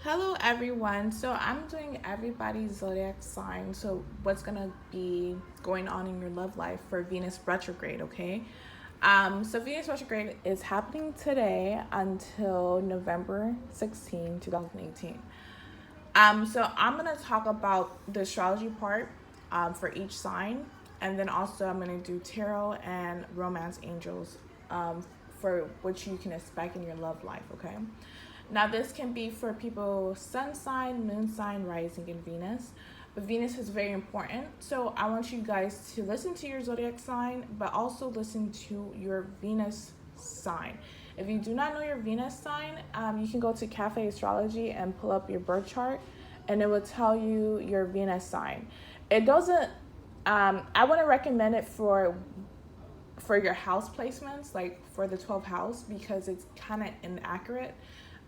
Hello everyone. So I'm doing everybody's zodiac sign. So what's gonna be going on in your love life for Venus retrograde, okay? So Venus retrograde is happening today until November 16, 2018. So I'm gonna talk about the astrology part for each sign, and then also I'm gonna do tarot and romance angels for what you can expect in your love life, okay? Now, this can be for people sun sign, moon sign, rising, and Venus. But Venus is very important. So I want you guys to listen to your zodiac sign, but also listen to your Venus sign. If you do not know your Venus sign, you can go to Cafe Astrology and pull up your birth chart, and it will tell you your Venus sign. It doesn't. I wouldn't recommend it for your house placements, like for the 12th house, because it's kind of inaccurate.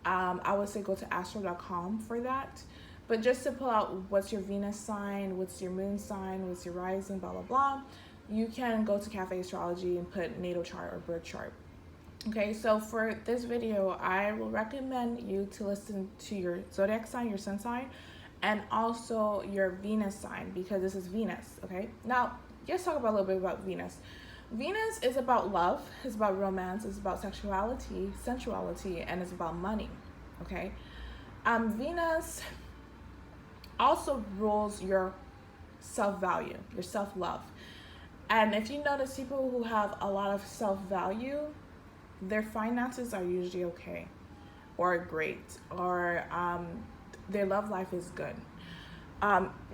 I would say go to astro.com for that. But just to pull out what's your Venus sign, what's your moon sign, what's your rising, blah, blah, blah, you can go to Cafe Astrology and put natal chart or birth chart. Okay, so for this video, I will recommend you to listen to your zodiac sign, your sun sign, and also your Venus sign, because this is Venus, okay? Now, let's talk about a little bit about Venus. Venus is about love, it's about romance, it's about sexuality, sensuality, and it's about money, okay? Venus also rules your self-value, your self-love. And if you notice people who have a lot of self-value, their finances are usually okay or great, or their love life is good.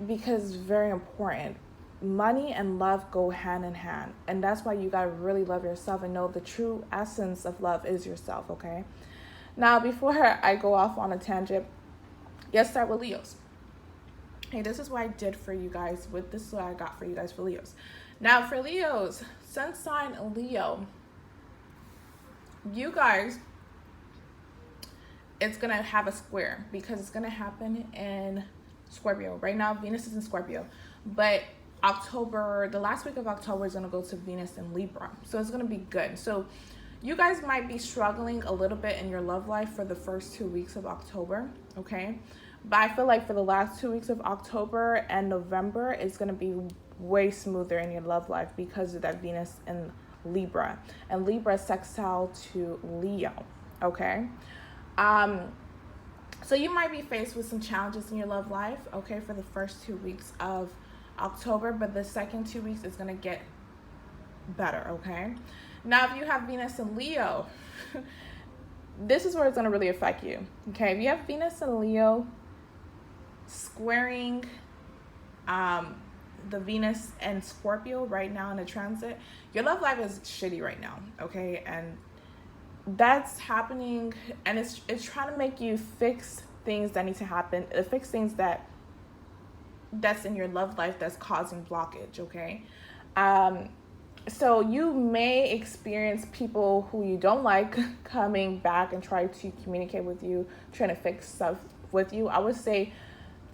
Because it's very important. Money and love go hand in hand, and that's why you gotta really love yourself and know the true essence of love is yourself, okay? Now, before I go off on a tangent, let's start with Leos. Hey, this is what I did for you guys. This is what I got for you guys for Leos. Now, for Leos, sun sign Leo, you guys, it's gonna have a square because it's gonna happen in Scorpio. Right now, Venus is in Scorpio, but October, the last week of October is going to go to Venus in Libra. So it's going to be good. So you guys might be struggling a little bit in your love life for the first 2 weeks of October, okay? But I feel like for the last 2 weeks of October and November, it's going to be way smoother in your love life because of that Venus in Libra. And Libra is sextile to Leo, okay? So you might be faced with some challenges in your love life, okay, for the first 2 weeks of October, but the second 2 weeks is going to get better, okay? Now, if you have Venus in Leo, this is where it's going to really affect you, okay? If you have Venus in Leo squaring the Venus and Scorpio right now in a transit, your love life is shitty right now, okay? And that's happening, and it's trying to make you fix things that need to happen, fix things that's in your love life that's causing blockage, okay? So you may experience people who you don't like coming back and try to communicate with you, trying to fix stuff with you. I would say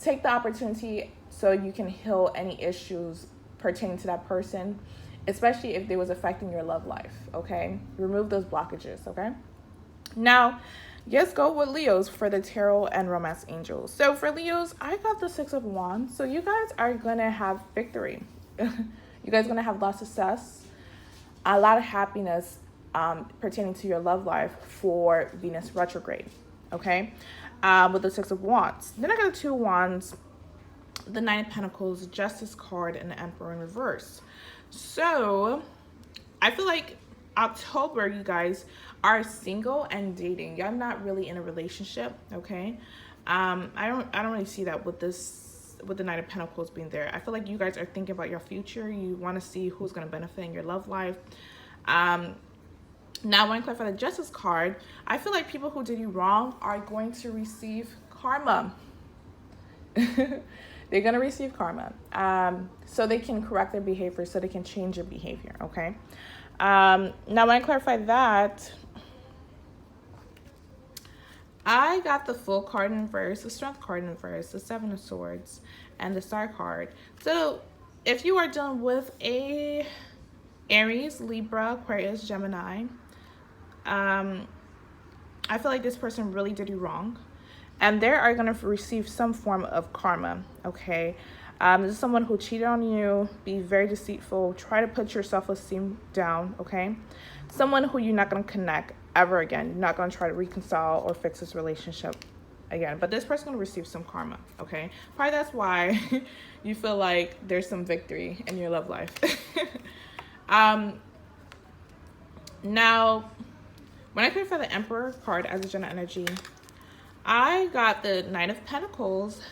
take the opportunity so you can heal any issues pertaining to that person, especially if they was affecting your love life, okay? Remove those blockages, okay? Now, let's go with Leos for the tarot and romance angels. So for Leos, I got the 6 of Wands. So you guys are going to have victory. You guys are going to have a lot of success, a lot of happiness pertaining to your love life for Venus retrograde, okay? With the 6 of Wands. Then I got the 2 Wands, the 9 of Pentacles, Justice card, and the Emperor in reverse. So I feel like October, you guys are single and dating. You're not really in a relationship, okay? I don't really see that with the 9 of Pentacles being there. I feel like you guys are thinking about your future. You want to see who's going to benefit in your love life. Now, I want to clarify the Justice card. I feel like people who did you wrong are going to receive karma. They're going to receive karma. So they can correct their behavior, so they can change their behavior, okay? Now, when I clarify that, I got the Fool card in reverse, the Strength card in reverse, the 7 of Swords, and the Star card. So if you are dealing with a Aries, Libra, Aquarius, Gemini, I feel like this person really did you wrong. and they are going to receive some form of karma, okay? This is someone who cheated on you, be very deceitful, try to put your self-esteem down, okay? Someone who you're not going to connect ever again. You're not going to try to reconcile or fix this relationship again. But this person's going to receive some karma, okay? Probably that's why you feel like there's some victory in your love life. Now, when I cleared for the Emperor card as a general energy, I got the Knight of Pentacles,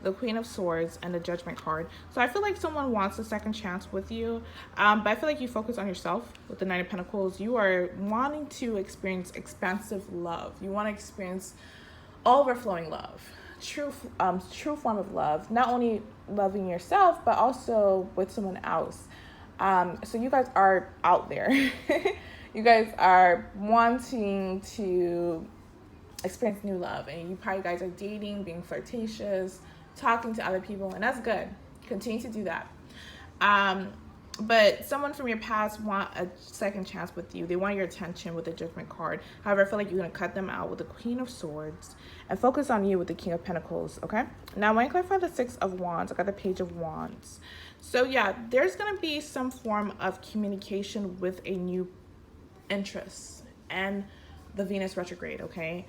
the Queen of Swords, and the Judgment card. So I feel like someone wants a second chance with you, but I feel like you focus on yourself with the Knight of Pentacles. You are wanting to experience expansive love. You want to experience overflowing love, true form of love, not only loving yourself, but also with someone else. So you guys are out there. You guys are wanting to experience new love, and you probably guys are dating, being flirtatious, talking to other people, and that's good. Continue to do that. But someone from your past want a second chance with you. They want your attention with the Judgment card. However, I feel like you're going to cut them out with the Queen of Swords and focus on you with the King of Pentacles, okay? Now, when I clarify the Six of Wands, I got the Page of Wands. So, yeah, there's going to be some form of communication with a new interest and the Venus retrograde, okay?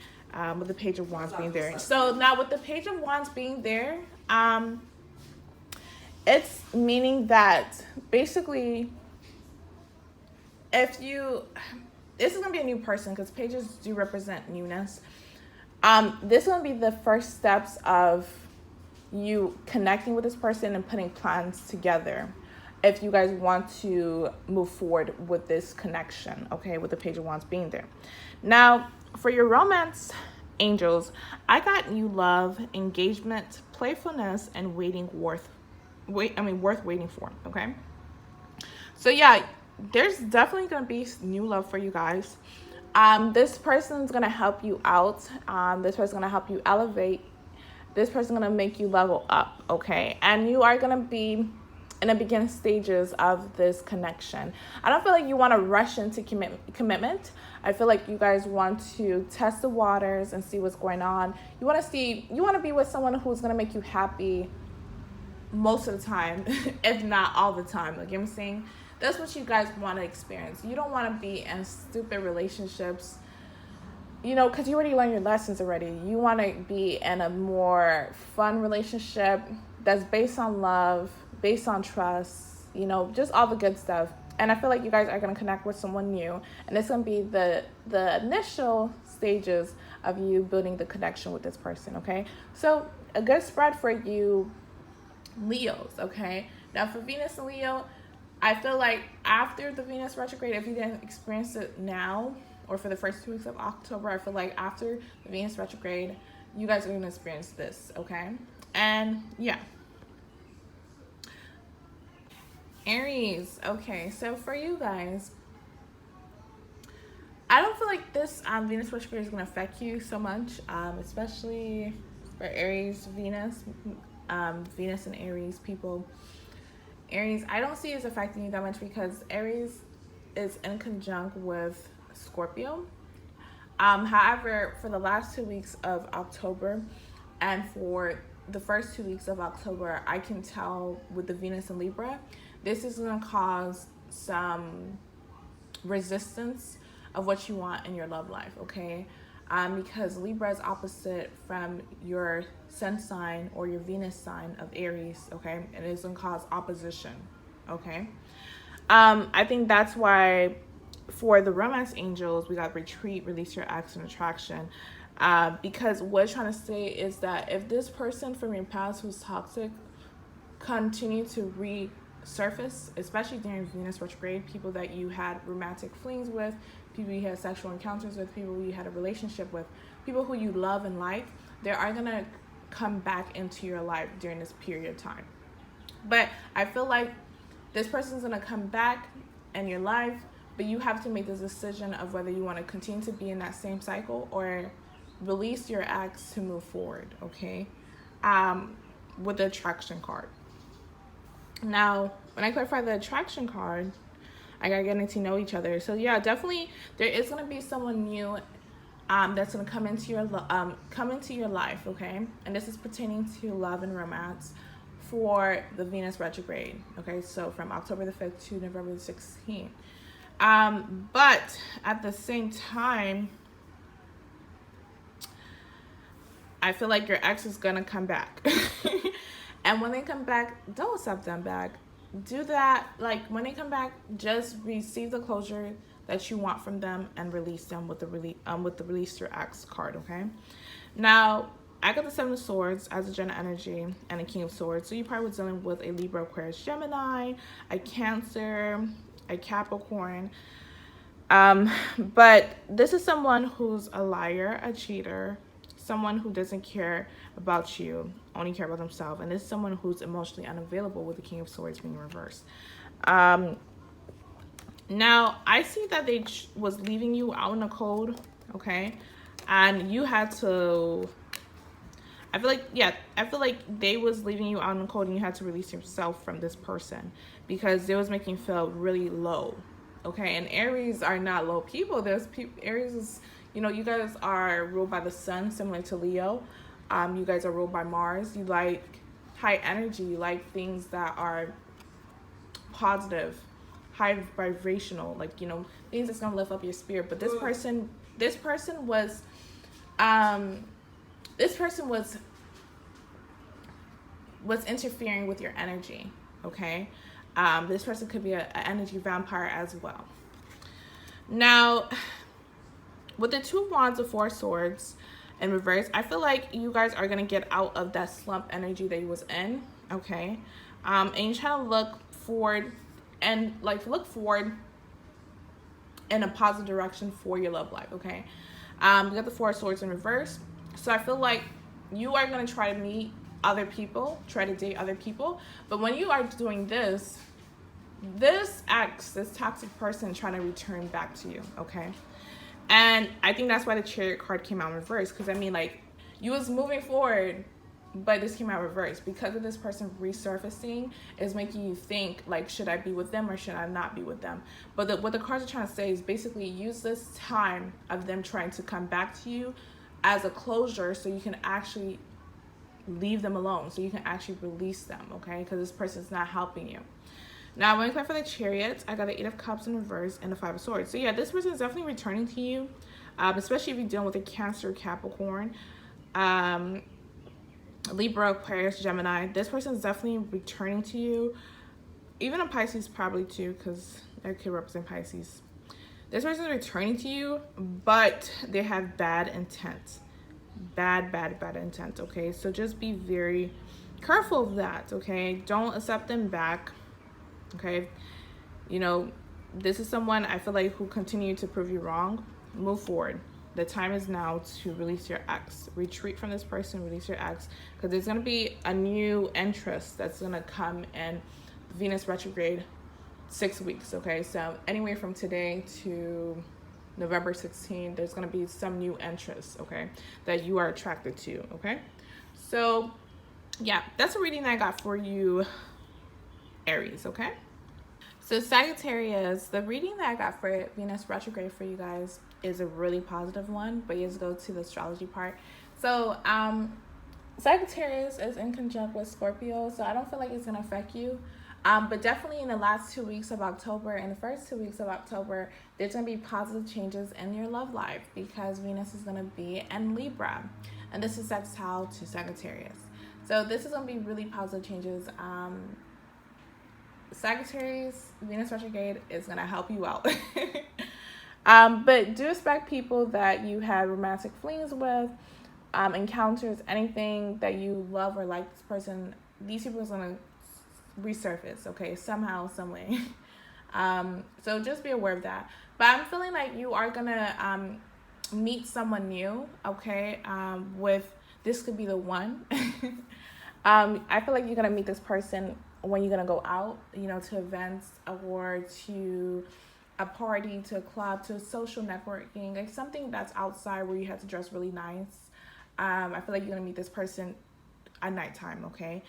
With the Page of Wands being there. So, now with the Page of Wands being there, it's meaning that basically this is going to be a new person, because pages do represent newness. This is going to be the first steps of you connecting with this person and putting plans together if you guys want to move forward with this connection, okay, with the Page of Wands being there. Now, for your romance angels, I got new love, engagement, playfulness, and worth waiting for, okay? So yeah, there's definitely gonna be new love for you guys. This person's gonna help you out. This person's gonna help you elevate. This person's gonna make you level up, okay? And you are gonna be in the beginning stages of this connection. I don't feel like you want to rush into commitment. I feel like you guys want to test the waters and see what's going on. You want to be with someone who's gonna make you happy most of the time, if not all the time. Like, you know what I'm saying? That's what you guys want to experience. You don't want to be in stupid relationships, you know, because you already learned your lessons already. You want to be in a more fun relationship that's based on love, based on trust, you know, just all the good stuff. And I feel like you guys are going to connect with someone new, and it's going to be the initial stages of you building the connection with this person, okay? So a good spread for you Leos, okay? Now for Venus and Leo, I feel like after the Venus retrograde, if you didn't experience it now or for the first 2 weeks of October, I feel like after the Venus retrograde, you guys are going to experience this, okay? And yeah. Aries, okay, so for you guys, I don't feel like this Venus retrograde is going to affect you so much, especially for Aries, Venus and Aries people. Aries, I don't see it as affecting you that much because Aries is in conjunct with Scorpio. However, for the last 2 weeks of October and for the first 2 weeks of October, I can tell with the Venus and Libra, this is going to cause some resistance of what you want in your love life, okay? Because Libra is opposite from your sun sign or your Venus sign of Aries, okay? And it's going to cause opposition, okay? I think that's why for the romance angels, we got retreat, release your ex, and attraction. Because what it's trying to say is that if this person from your past who's toxic continue to resurface, especially during Venus retrograde, people that you had romantic flings with, people you had sexual encounters with, people you had a relationship with, people who you love and like, they are going to come back into your life during this period of time. But I feel like this person's going to come back in your life, but you have to make this decision of whether you want to continue to be in that same cycle or release your ex to move forward, okay? With the attraction card. Now, when I clarify the attraction card, I got getting to know each other. So yeah, definitely there is going to be someone new that's going to come into your life, okay? And this is pertaining to love and romance for the Venus retrograde, okay? So from October the 5th to November the 16th. But at the same time, I feel like your ex is going to come back. And when they come back, don't accept them back. Do that, like, when they come back, just receive the closure that you want from them and release them with the release your ex card, okay? Now, I got the Seven of Swords as a general energy and a King of Swords. So you probably were dealing with a Libra, Aquarius, Gemini, a Cancer, a Capricorn. But this is someone who's a liar, a cheater, someone who doesn't care about you, only care about themselves. And this is someone who's emotionally unavailable with the King of Swords being reversed. Now, I see that they was leaving you out in the cold, okay? And you had to... I feel like they was leaving you out in the cold and you had to release yourself from this person because they was making you feel really low, okay? And Aries are not low people. Aries is, you know, you guys are ruled by the sun, similar to Leo. You guys are ruled by Mars. You like high energy. You like things that are positive, high vibrational, like, you know, things that's gonna lift up your spirit. But this person was interfering with your energy, okay? This person could be an energy vampire as well. Now, with the Two of Wands of Four Swords in reverse, I feel like you guys are gonna get out of that slump energy that you was in, okay? And you're trying to look forward in a positive direction for your love life, okay? You got the Four of Swords in reverse. So I feel like you are going to try to meet other people, try to date other people. But when you are doing this toxic person trying to return back to you, okay? And I think that's why the Chariot card came out in reverse. Because, I mean, like, you was moving forward, but this came out reversed. Because of this person resurfacing is making you think, like, should I be with them or should I not be with them? But what the cards are trying to say is basically use this time of them trying to come back to you as a closure so you can actually leave them alone, so you can actually release them, okay? Because this person's not helping you. Now, when I come for the Chariot, I got the Eight of Cups in reverse and the Five of Swords. So yeah, this person is definitely returning to you, especially if you're dealing with a Cancer, Capricorn, Libra, Aquarius, Gemini. This person is definitely returning to you. Even a Pisces probably too, because that could represent Pisces. This person is returning to you, but they have bad intent. Bad intent, okay? So just be very careful of that, okay? Don't accept them back, okay? You know, this is someone I feel like who continue to prove you wrong. Move forward. The time is now to release your ex. Retreat from this person, release your ex, because there's going to be a new interest that's going to come in Venus retrograde 6 weeks, okay? So anywhere from today to November 16th, there's going to be some new interest, okay, that you are attracted to, okay? So yeah, that's a reading that I got for you, Aries, okay? So Sagittarius, the reading that I got for Venus retrograde for you guys is a really positive one, but let's go to the astrology part. So Sagittarius is in conjunct with Scorpio, so I don't feel like it's going to affect you. But definitely in the last 2 weeks of October and the first 2 weeks of October, there's going to be positive changes in your love life because Venus is going to be in Libra. And this is sextile to Sagittarius. So this is going to be really positive changes. Sagittarius, Venus retrograde is going to help you out. But do expect people that you had romantic flings with, encounters, anything that you love or like this person, these people are going to resurface, okay, somehow, some way. So just be aware of that. But I'm feeling like you are gonna meet someone new, okay? With this could be the one. I feel like you're gonna meet this person when you're gonna go out, you know, to events or to a party, to a club, to social networking, like something that's outside where you have to dress really nice. I feel like you're gonna meet this person at nighttime, okay?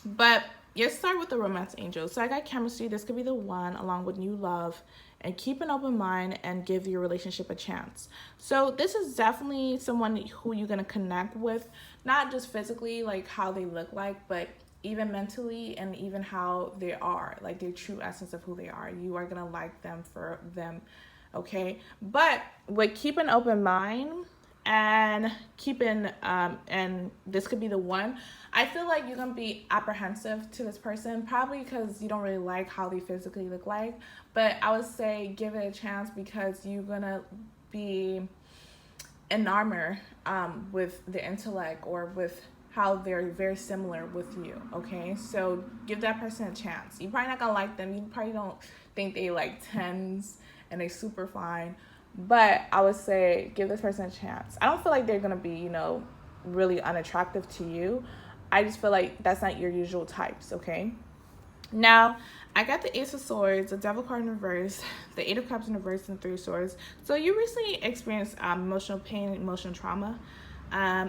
But let's start with the romance angel. So I got chemistry. This could be the one, along with new love, and keep an open mind and give your relationship a chance. So this is definitely someone who you're gonna connect with, not just physically, like how they look like, but even mentally and even how they are, like their true essence of who they are. You are gonna like them for them, okay? But with keep an open mind and keeping and this could be the one. I feel like you're gonna be apprehensive to this person, probably because you don't really like how they physically look like, but I would say give it a chance because you're gonna be enamored with the intellect or with how they're very similar with you, okay? So give that person a chance. You're probably not gonna like them. You probably don't think they like 10s and they super fine, but I would say give this person a chance. I don't feel like they're gonna be, you know, really unattractive to you. I just feel like that's not your usual types, okay? Now, I got the Ace of Swords, the Devil card in reverse, the Eight of Cups in reverse, and 3 of Swords. So you recently experienced emotional pain and emotional trauma.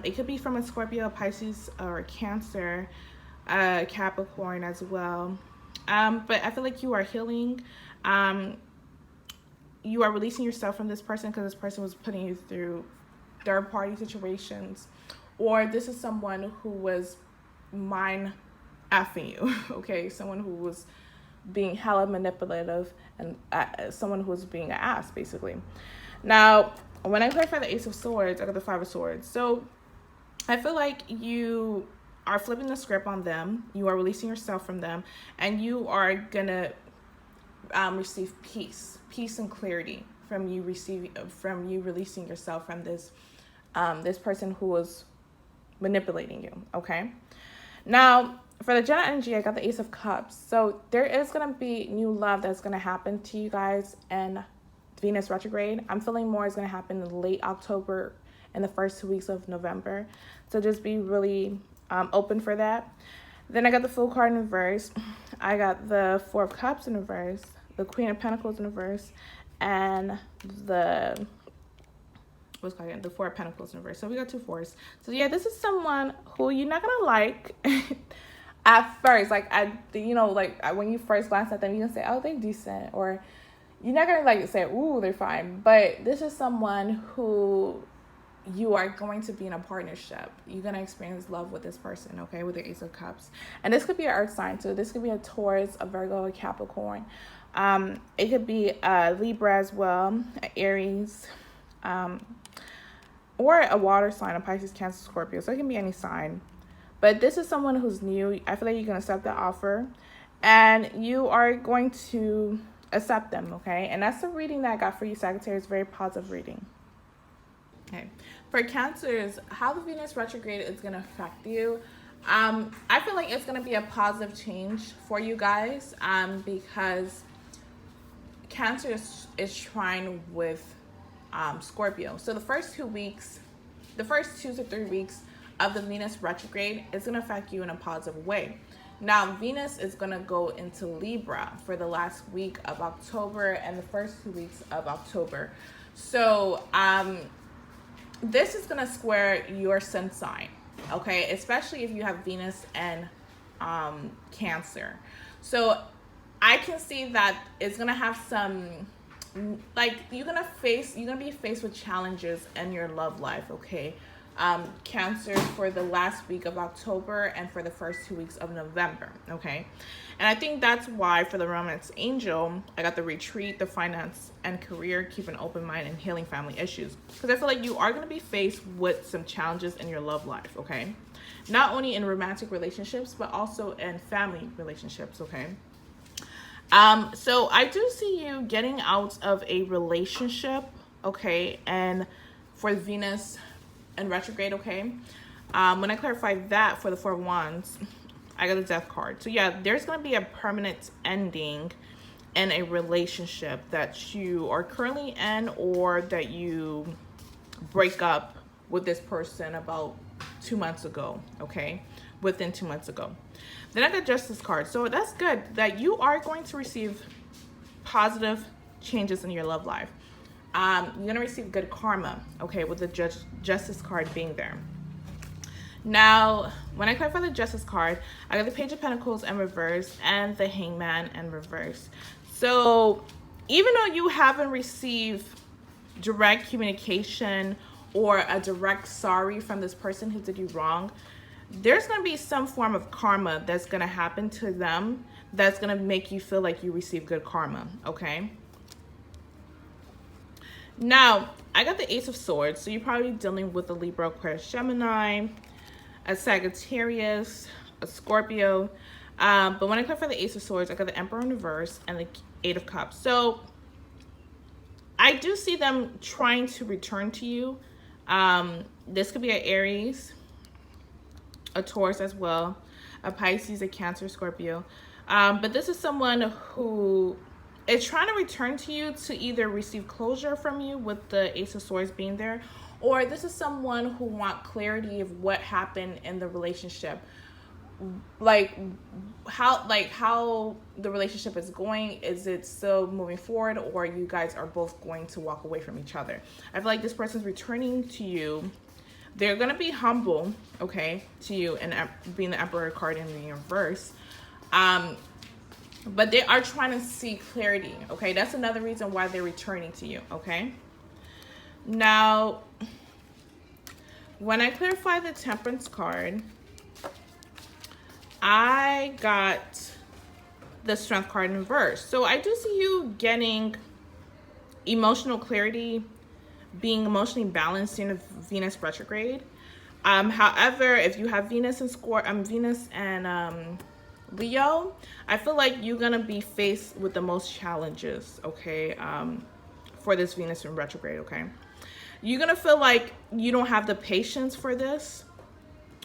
It could be from a Scorpio, Pisces, or a Cancer, Capricorn as well. But I feel like you are healing. You are releasing yourself from this person because this person was putting you through third-party situations. Or this is someone who was mind effing you, okay? Someone who was being hella manipulative and someone who was being an ass, basically. Now, when I clarify the Ace of Swords, I got the 5 of Swords. So I feel like you are flipping the script on them. You are releasing yourself from them, and you are gonna receive peace and clarity from you releasing yourself from this this person who was manipulating you. Okay. Now, for the Gemini energy, I got the Ace of Cups. So there is going to be new love that's going to happen to you guys in Venus retrograde. I'm feeling more is going to happen in late October and the first 2 weeks of November. So just be really open for that. Then I got the Fool card in reverse. I got the 4 of Cups in reverse, the Queen of Pentacles in reverse, and the the 4 of Pentacles in reverse. So we got 2 fours. So yeah, this is someone who you're not gonna like at first. Like when you first glance at them, you can say, oh, they're decent, or you're not gonna like say, ooh, they're fine. But this is someone who you are going to be in a partnership. You're gonna experience love with this person, okay, with the Ace of Cups. And this could be an earth sign too. This could be a Taurus, a Virgo, a Capricorn. It could be a Libra as well, an Aries, or a water sign, a Pisces, Cancer, Scorpio. So it can be any sign. But this is someone who's new. I feel like you're going to accept the offer. And you are going to accept them, okay? And that's the reading that I got for you, Sagittarius. Very positive reading. Okay. For Cancers, how the Venus retrograde is going to affect you. I feel like it's going to be a positive change for you guys because Cancer is trying with Scorpio. So the first 2 to 3 weeks of the Venus retrograde is going to affect you in a positive way. Now, Venus is going to go into Libra for the last week of October and the first 2 weeks of October. So this is going to square your sun sign, okay? Especially if you have Venus and Cancer. So I can see that it's going to have some, like, you're gonna be faced with challenges in your love life, okay? Cancer for the last week of October and for the first 2 weeks of November, okay? And I think that's why for the romance angel, I got the retreat, the finance and career, keep an open mind, and healing family issues. Because I feel like you are gonna be faced with some challenges in your love life, okay? Not only in romantic relationships, but also in family relationships, okay? So I do see you getting out of a relationship, okay, and for Venus and retrograde, okay. When I clarify that for the 4 of Wands, I got the Death card. So yeah, there's going to be a permanent ending in a relationship that you are currently in, or that you break up with this person about 2 months ago, okay, within 2 months ago. Then I got Justice card. So that's good that you are going to receive positive changes in your love life. You're going to receive good karma, okay, with the Justice card being there. Now, when I clarify the Justice card, I got the Page of Pentacles in reverse and the Hangman in reverse. So even though you haven't received direct communication or a direct sorry from this person who did you wrong, there's going to be some form of karma that's going to happen to them that's going to make you feel like you received good karma, okay? Now, I got the Ace of Swords, so you're probably dealing with a Libra, Aquarius, Gemini, a Sagittarius, a Scorpio. But when I come for the Ace of Swords, I got the Emperor in reverse and the Eight of Cups. So I do see them trying to return to you. This could be an Aries, a Taurus as well, a Pisces, a Cancer, Scorpio. But this is someone who is trying to return to you to either receive closure from you with the Ace of Swords being there, or this is someone who wants clarity of what happened in the relationship, like how the relationship is going. Is it still moving forward, or you guys are both going to walk away from each other? I feel like this person's returning to you. They're going to be humble, okay, to you, and being the Emperor card in the reverse. But they are trying to see clarity, okay? That's another reason why they're returning to you, okay? Now, when I clarify the Temperance card, I got the Strength card in reverse. So I do see you getting emotional clarity, being emotionally balanced in a Venus retrograde. However, if you have Venus and Leo, I feel like you're gonna be faced with the most challenges, okay, for this Venus in retrograde, okay? You're gonna feel like you don't have the patience for this,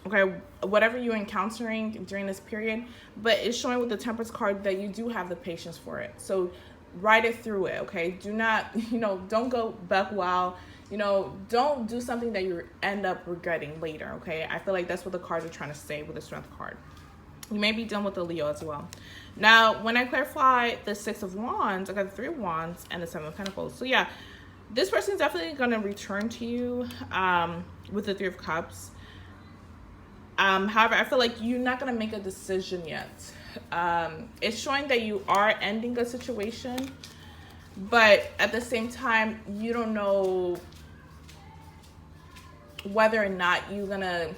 okay, whatever you're encountering during this period, but it's showing with the Temperance card that you do have the patience for it. So ride it through it, okay? Do not, don't go buck wild. Don't do something that you end up regretting later, okay? I feel like that's what the cards are trying to say with the Strength card. You may be done with the Leo as well. Now, when I clarify the Six of Wands, I got the Three of Wands and the Seven of Pentacles. So yeah, this person is definitely going to return to you with the Three of Cups. However, I feel like you're not going to make a decision yet. It's showing that you are ending a situation, but at the same time, you don't know whether or not you're going to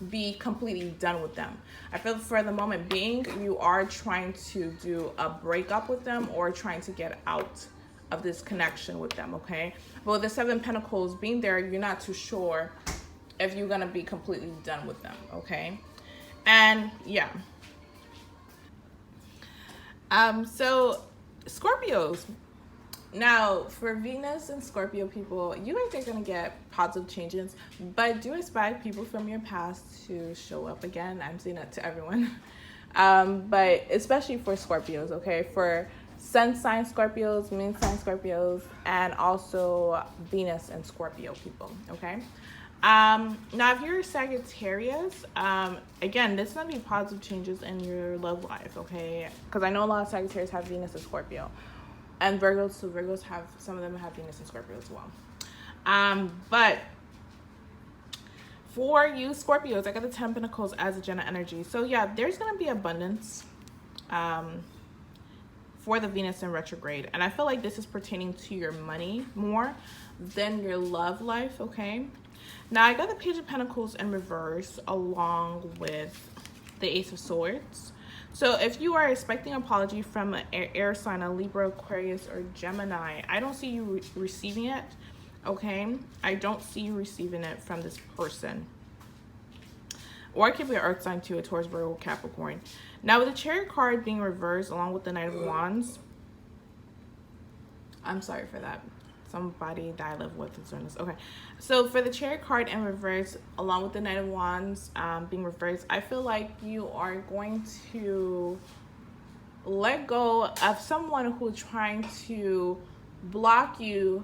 be completely done with them. I feel for the moment being, you are trying to do a breakup with them or trying to get out of this connection with them, okay? But with the Seven of Pentacles being there, you're not too sure if you're gonna be completely done with them, okay? And yeah. So Scorpios. Now, for Venus and Scorpio people, you guys are going to get positive changes, but do expect people from your past to show up again. I'm saying that to everyone. But especially for Scorpios, okay? For Sun sign Scorpios, Moon sign Scorpios, and also Venus and Scorpio people, okay? Now, if you're Sagittarius, again, this is going to be positive changes in your love life, okay? Because I know a lot of Sagittarius have Venus and Scorpio. And Virgos, so Virgos have, some of them have Venus and Scorpio as well. But for you Scorpios, I got the Ten of Pentacles as a Gemini energy. So yeah, there's going to be abundance for the Venus in retrograde. And I feel like this is pertaining to your money more than your love life, okay? Now, I got the Page of Pentacles in reverse along with the Ace of Swords. So if you are expecting an apology from an air sign, a Libra, Aquarius, or Gemini, I don't see you receiving it, okay? I don't see you receiving it from this person. Or it could be an earth sign too, a Taurus, Virgo, Capricorn. Now with the Chariot card being reversed along with the Knight of Wands, I'm sorry for that. Somebody that I live with is doing this. Okay, so for the Chariot card in reverse, along with the Knight of Wands being reversed, I feel like you are going to let go of someone who's trying to block you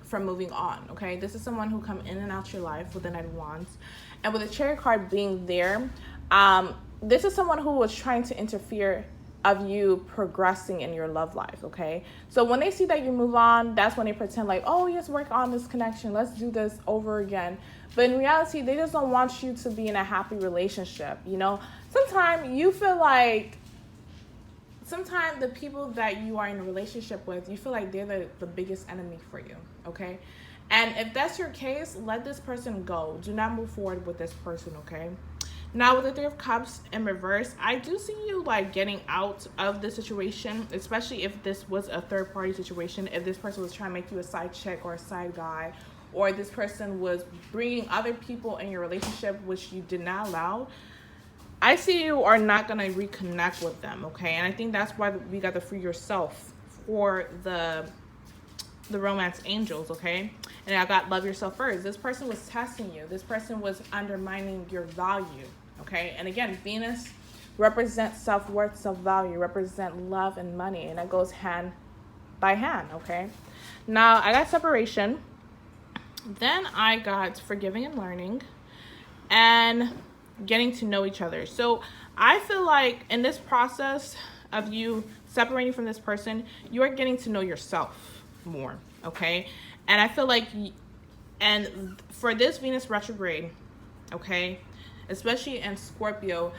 from moving on, okay? This is someone who come in and out your life with the Knight of Wands. And with the Chariot card being there, this is someone who was trying to interfere of you progressing in your love life, okay? So when they see that you move on, that's when they pretend like, oh, yes, work on this connection. Let's do this over again. But in reality, they just don't want you to be in a happy relationship, you know? Sometimes you feel like, sometimes the people that you are in a relationship with, you feel like they're the biggest enemy for you, okay? And if that's your case, let this person go. Do not move forward with this person, okay? Now, with the Three of Cups in reverse, I do see you, like, getting out of the situation, especially if this was a third-party situation, if this person was trying to make you a side chick or a side guy, or this person was bringing other people in your relationship, which you did not allow. I see you are not going to reconnect with them, okay? And I think that's why we got the Free Yourself for the romance angels, okay? And I got Love Yourself First. This person was testing you. This person was undermining your value, okay? And again, Venus represents self-worth, self-value, represent love and money, and that goes hand by hand, okay? Now, I got separation. Then I got forgiving and learning, and getting to know each other. So I feel like in this process of you separating from this person, you are getting to know yourself more, okay? And I feel like, and for this Venus retrograde, okay, especially in Scorpio,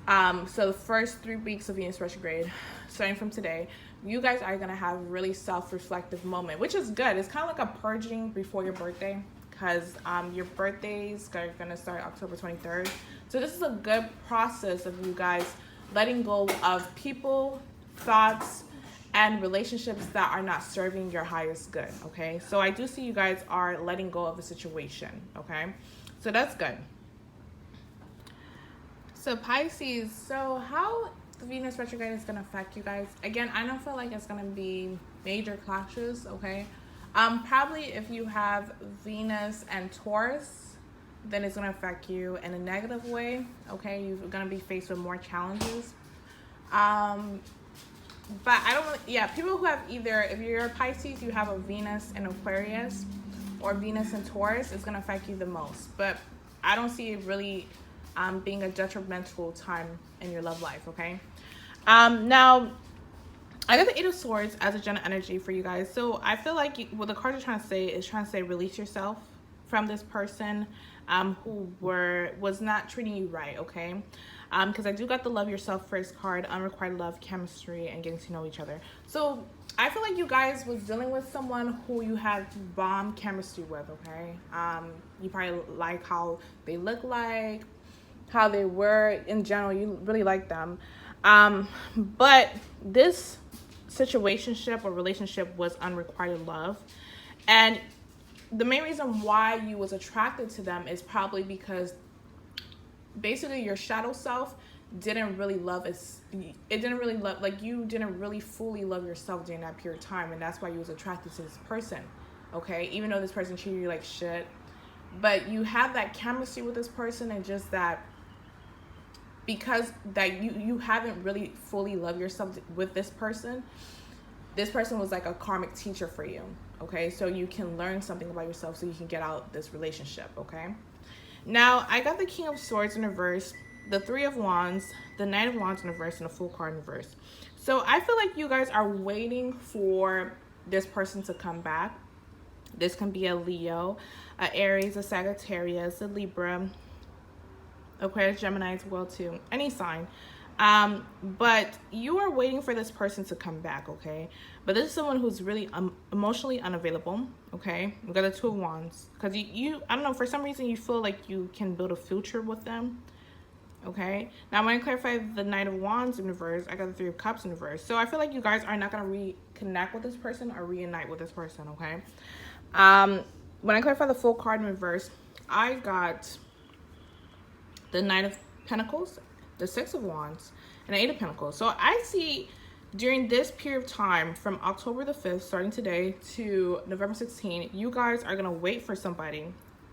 so the first 3 weeks of Venus retrograde, starting from today, you guys are going to have a really self-reflective moment, which is good. It's kind of like a purging before your birthday, because your birthdays are going to start October 23rd. So this is a good process of you guys letting go of people, thoughts, and relationships that are not serving your highest good, okay? So I do see you guys are letting go of a situation, okay? So that's good. So Pisces, so how the Venus retrograde is going to affect you guys? Again, I don't feel like it's going to be major clashes, okay? Probably if you have Venus and Taurus, then it's going to affect you in a negative way, okay? You're going to be faced with more challenges. But I don't, yeah, people who have either, if you're a Pisces, you have a Venus and Aquarius, or Venus and Taurus, it's going to affect you the most. But I don't see it really being a detrimental time in your love life, okay? Now, I got the Eight of Swords as a general energy for you guys. So I feel like what the cards are trying to say is trying to say release yourself from this person who was not treating you right, okay? Because I do got the Love Yourself First card, unrequited love, chemistry, and getting to know each other. So I feel like you guys was dealing with someone who you had bomb chemistry with, okay? You probably like how they look like, how they were in general. You really like them. But this situationship or relationship was unrequited love. And the main reason why you was attracted to them is probably because basically your shadow self didn't really love it didn't really love, like, you didn't really fully love yourself during that period of time, and that's why you was attracted to this person, okay? Even though this person treated you like shit, but you have that chemistry with this person, and just that because that you haven't really fully loved yourself with this person was like a karmic teacher for you, okay? So you can learn something about yourself so you can get out this relationship, okay? Now, I got the King of Swords in reverse, the Three of Wands, the Knight of Wands in reverse, and the Full card in reverse. So I feel like you guys are waiting for this person to come back. This can be a Leo, a Aries, a Sagittarius, a Libra, Aquarius, Gemini as well too, any sign. But you are waiting for this person to come back, okay? But this is someone who's really emotionally unavailable, okay? We got the Two of Wands, because you I don't know, for some reason you feel like you can build a future with them, okay? Now I'm going to clarify the Knight of Wands in reverse. I got the Three of Cups in reverse. So I feel like you guys are not going to reconnect with this person or reunite with this person, okay? When I clarify the Full card in reverse, I got the Knight of Pentacles, the Six of Wands, and the Eight of Pentacles. So I see during this period of time from October the 5th, starting today, to November 16th, you guys are going to wait for somebody.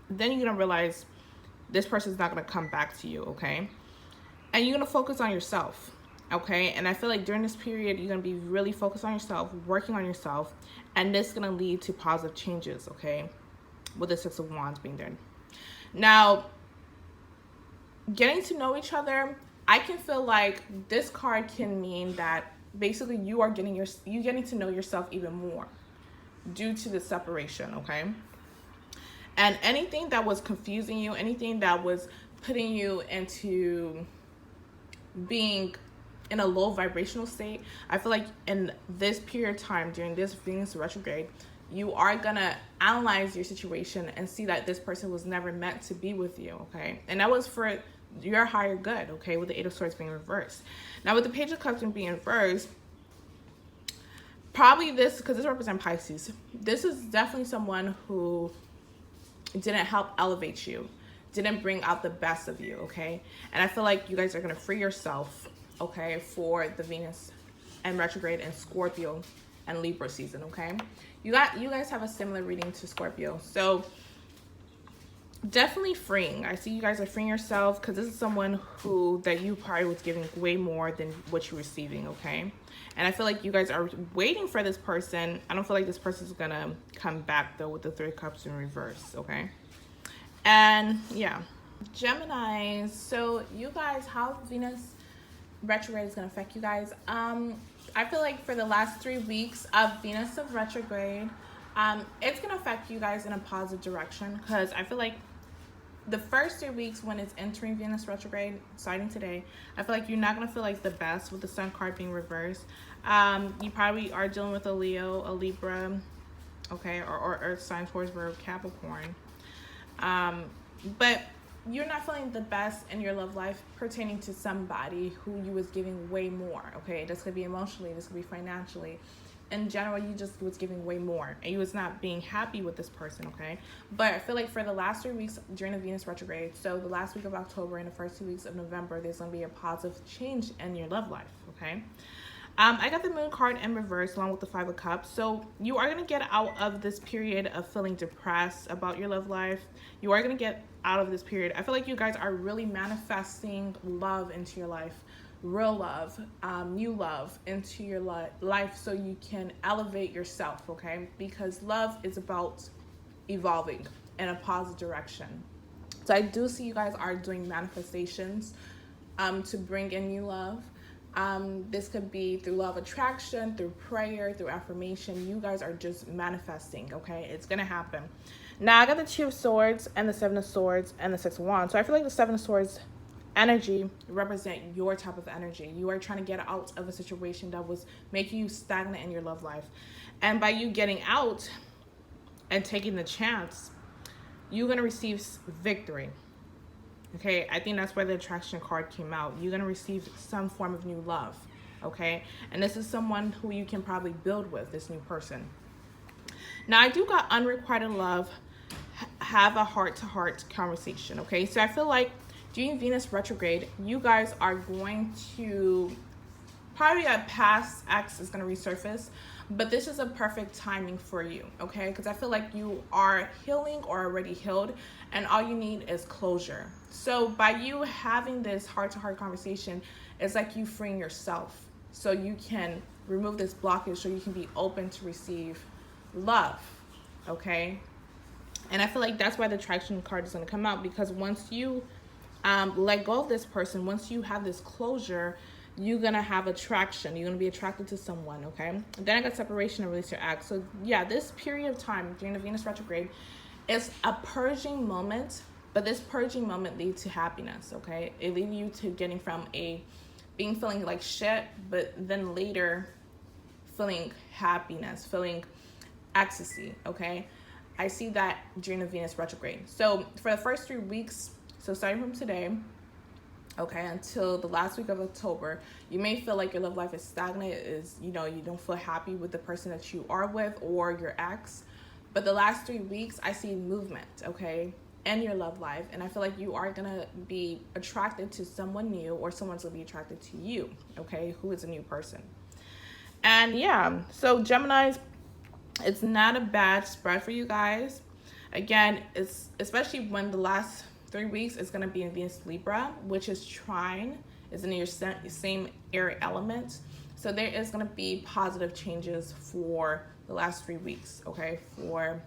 Then you're going to realize this person's not going to come back to you, okay? And you're going to focus on yourself, okay? And I feel like during this period, you're going to be really focused on yourself, working on yourself, and this is going to lead to positive changes, okay? With the Six of Wands being there. Now, getting to know each other, I can feel like this card can mean that basically you are getting to know yourself even more due to the separation, okay? And anything that was confusing you, anything that was putting you into being in a low vibrational state, I feel like in this period of time during this Venus retrograde, you are gonna analyze your situation and see that this person was never meant to be with you, okay? And that was for your higher good, okay, with the Eight of Swords being reversed. Now with the Page of Cups being reversed, probably this, because this represents Pisces, this is definitely someone who didn't help elevate you, didn't bring out the best of you, okay? And I feel like you guys are going to free yourself, okay, for the Venus and retrograde and Scorpio and Libra season, okay? You guys have a similar reading to Scorpio. So definitely freeing. I see you guys are freeing yourself because this is someone that you probably was giving way more than what you're receiving, okay? And I feel like you guys are waiting for this person. I don't feel like this person is gonna come back though with the Three of Cups in reverse, okay? And yeah, Gemini. So you guys, how Venus retrograde is gonna affect you guys? I feel like for the last 3 weeks of Venus of retrograde, it's gonna affect you guys in a positive direction, because I feel like the first 3 weeks when it's entering Venus retrograde, starting today, I feel like you're not going to feel like the best with the Sun card being reversed. You probably are dealing with a Leo, a Libra, okay, or Earth sign, Taurus, Virgo, Capricorn. But you're not feeling the best in your love life pertaining to somebody who you was giving way more, okay? This could be emotionally, this could be financially. In general, you just was giving way more and you was not being happy with this person, okay? But I feel like for the last 3 weeks during the Venus retrograde, so the last week of October and the first 2 weeks of November, there's going to be a positive change in your love life, okay? I got the Moon card in reverse along with the Five of Cups. So you are going to get out of this period of feeling depressed about your love life. You are going to get out of this period. I feel like you guys are really manifesting love into your life. Real love, new love into your life so you can elevate yourself, okay? Because love is about evolving in a positive direction. So I do see you guys are doing manifestations to bring in new love. This could be through law of attraction, through prayer, through affirmation. You guys are just manifesting, okay? It's gonna happen. Now I got the Two of Swords and the Seven of Swords and the Six of Wands. So I feel like the Seven of Swords energy represent your type of energy. You are trying to get out of a situation that was making you stagnant in your love life, and by you getting out and taking the chance, you're going to receive victory, okay? I think that's why the attraction card came out. You're going to receive some form of new love, okay? And this is someone who you can probably build with, this new person. Now I do got unrequited love, have a heart-to-heart conversation, okay? So I feel like during Venus retrograde, you guys are going to, probably a past ex is going to resurface, but this is a perfect timing for you, okay? Because I feel like you are healing or already healed, and all you need is closure. So by you having this heart-to-heart conversation, it's like you freeing yourself so you can remove this blockage, so you can be open to receive love, okay? And I feel like that's why the attraction card is going to come out, because once you let go of this person, once you have this closure, you're gonna have attraction. You're gonna be attracted to someone, okay? And then I got separation and release your ex. So yeah, this period of time during the Venus retrograde is a purging moment, but this purging moment leads to happiness, okay? It leads you to getting from feeling like shit, but then later feeling happiness, feeling ecstasy, okay? I see that during the Venus retrograde. So for the first 3 weeks, so starting from today, okay, until the last week of October, you may feel like your love life is stagnant, you don't feel happy with the person that you are with or your ex. But the last 3 weeks, I see movement, okay, in your love life. And I feel like you are going to be attracted to someone new, or someone's going to be attracted to you, okay, who is a new person. And yeah, so Geminis, it's not a bad spread for you guys. Again, it's especially when the last 3 weeks is going to be in Venus Libra, which is trine, is in your same air element. So there is going to be positive changes for the last 3 weeks, okay, for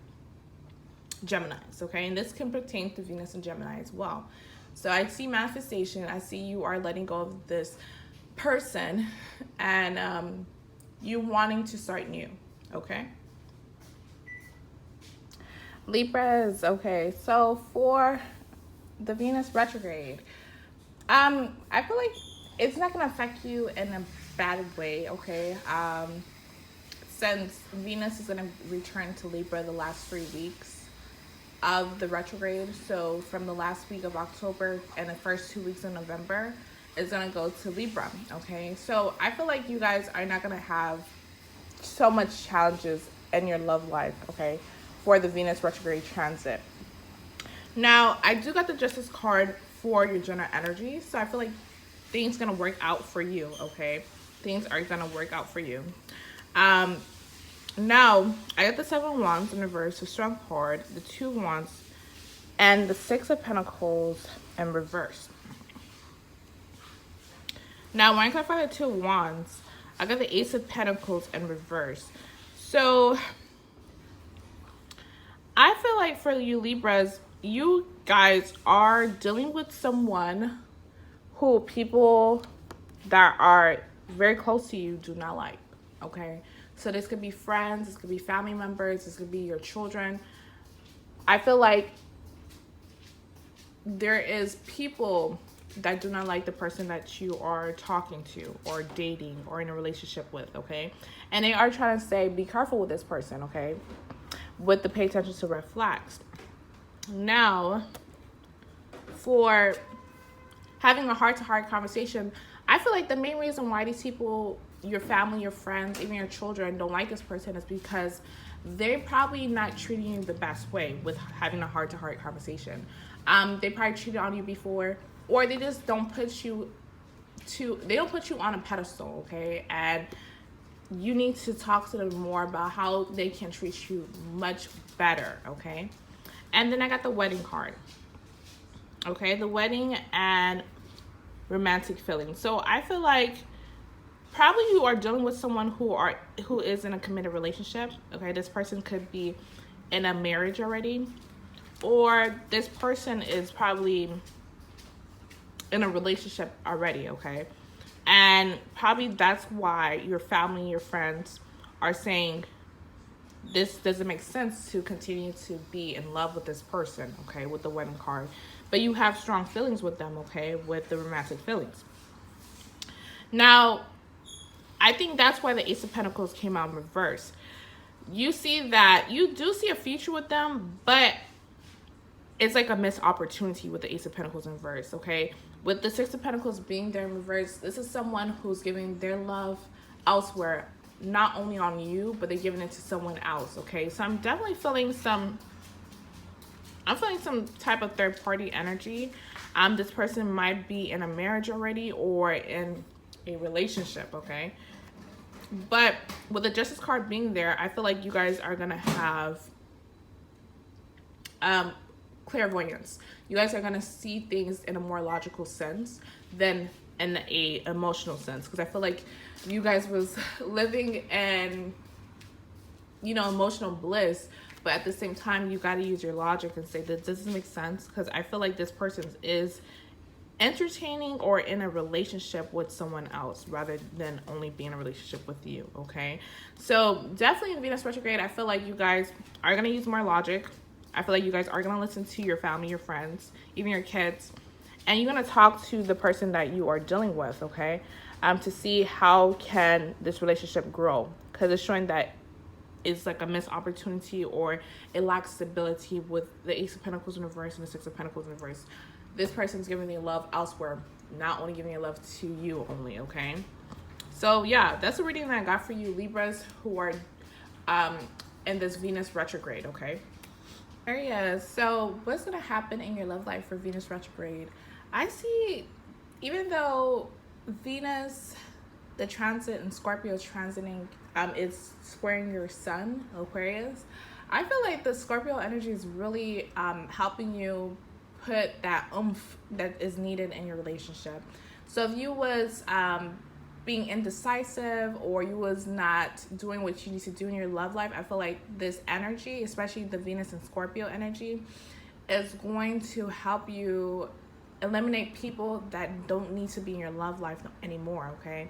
Geminis, okay? And this can pertain to Venus and Gemini as well. So I see manifestation. I see you are letting go of this person and you wanting to start new, okay? Libras, okay. So for the Venus retrograde, I feel like it's not gonna affect you in a bad way, okay? Since Venus is gonna return to Libra the last 3 weeks of the retrograde, so from the last week of October and the first 2 weeks of November, is gonna go to Libra, okay? So I feel like you guys are not gonna have so much challenges in your love life, okay, for the Venus retrograde transit. Now, I do got the Justice card for your general energy, so I feel like things gonna work out for you, okay? Things are gonna work out for you. Now, I got the 7 of Wands in reverse, a strong card, the 2 of Wands, and the 6 of Pentacles in reverse. Now, when I clarify the 2 of Wands, I got the Ace of Pentacles in reverse. So, I feel like for you Libras, you guys are dealing with someone who people that are very close to you do not like, okay? So this could be friends, this could be family members, this could be your children. I feel like there is people that do not like the person that you are talking to or dating or in a relationship with, okay? And they are trying to say, be careful with this person, okay? With the pay attention to red flags. Now, for having a heart-to-heart conversation, I feel like the main reason why these people, your family, your friends, even your children don't like this person is because they're probably not treating you the best way with having a heart-to-heart conversation. They probably cheated on you before, or they just don't put you on a pedestal, okay? And you need to talk to them more about how they can treat you much better, okay? And then I got the wedding card, okay? The wedding and romantic feelings. So I feel like probably you are dealing with someone who is in a committed relationship, okay? This person could be in a marriage already, or this person is probably in a relationship already, okay? And probably that's why your family, your friends are saying this doesn't make sense to continue to be in love with this person, okay, with the wedding card. But you have strong feelings with them, okay, with the romantic feelings. Now, I think that's why the Ace of Pentacles came out in reverse. You see that you do see a future with them, but it's like a missed opportunity with the Ace of Pentacles in reverse, okay? With the 6 of Pentacles being there in reverse, this is someone who's giving their love elsewhere, not only on you, but they're giving it to someone else, okay? So I'm definitely feeling some type of third-party energy. This person might be in a marriage already or in a relationship, okay? But with the Justice card being there, I feel like you guys are going to have clairvoyance. You guys are going to see things in a more logical sense than in a emotional sense, because I feel like you guys was living in, you know, emotional bliss, but at the same time you got to use your logic and say that doesn't make sense, because I feel like this person is entertaining or in a relationship with someone else rather than only being in a relationship with you, okay? So definitely in Venus retrograde, I feel like you guys are going to use more logic. I feel like you guys are going to listen to your family, your friends, even your kids, and you're going to talk to the person that you are dealing with, okay, to see how can this relationship grow, because it's showing that it's like a missed opportunity or it lacks stability with the Ace of Pentacles in reverse and the 6 of Pentacles in reverse. This person's giving their love elsewhere, not only giving their love to you only, okay? So, yeah, that's the reading that I got for you, Libras, who are in this Venus retrograde, okay? Aries, so what's going to happen in your love life for Venus retrograde? I see, even though Venus, the transit, and Scorpio is transiting, is squaring your sun, Aquarius, I feel like the Scorpio energy is really helping you put that oomph that is needed in your relationship. So if you was being indecisive or you was not doing what you need to do in your love life, I feel like this energy, especially the Venus and Scorpio energy, is going to help you eliminate people that don't need to be in your love life anymore, okay?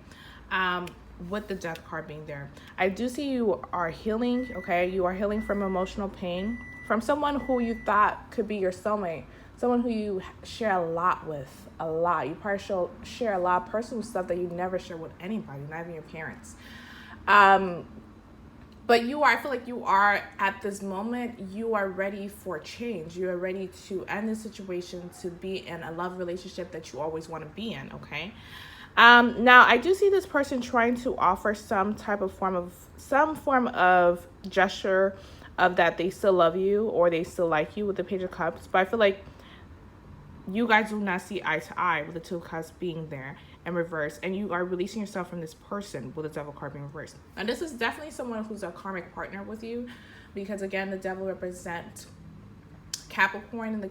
With the Death card being there, I do see you are healing, okay? You are healing from emotional pain from someone who you thought could be your soulmate, someone who you share a lot with, a lot. You probably share a lot of personal stuff that you never share with anybody, not even your parents. But I feel like you are, at this moment, you are ready for change. You are ready to end the situation, to be in a love relationship that you always want to be in, okay? Now, I do see this person trying to offer some form of gesture of that they still love you or they still like you with the Page of Cups. But I feel like you guys do not see eye to eye with the Two of Cups being there in reverse, and you are releasing yourself from this person with the Devil card being reversed. And this is definitely someone who's a karmic partner with you, because again, the Devil represents Capricorn, and the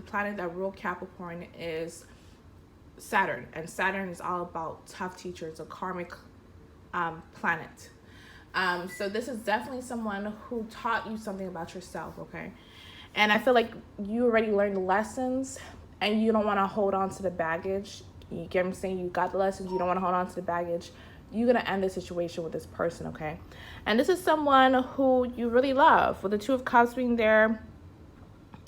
planet that ruled Capricorn is Saturn, and Saturn is all about tough teachers, a karmic planet. So this is definitely someone who taught you something about yourself, okay? And I feel like you already learned the lessons, and you don't want to hold on to the baggage. You get what I'm saying? You got the lessons. You don't want to hold on to the baggage. You're going to end the situation with this person, okay? And this is someone who you really love, with the Two of Cups being there,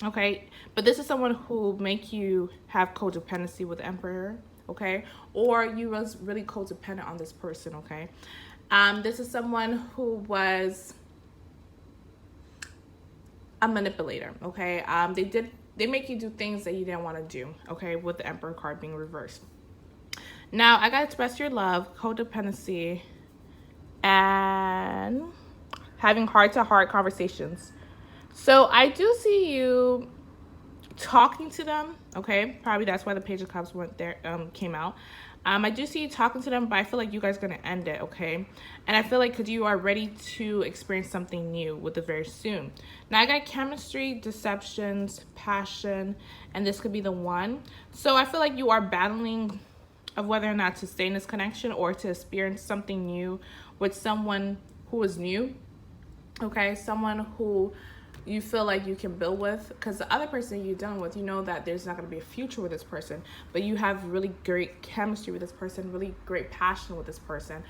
okay? But this is someone who make you have codependency with the Emperor, okay? Or you was really codependent on this person, okay? This is someone who was a manipulator, okay? They make you do things that you didn't want to do, okay, with the Emperor card being reversed. Now, I got to express your love, codependency, and having heart-to-heart conversations. So I do see you talking to them, okay? Probably that's why the Page of Cups came out. I do see you talking to them, but I feel like you guys are going to end it, okay? And I feel like because you are ready to experience something new with it very soon. Now, I got chemistry, deceptions, passion, and this could be the one. So I feel like you are battling of whether or not to stay in this connection or to experience something new with someone who is new, okay? Someone who you feel like you can build with, because the other person you're dealing with, you know that there's not going to be a future with this person, but you have really great chemistry with this person, really great passion with this person.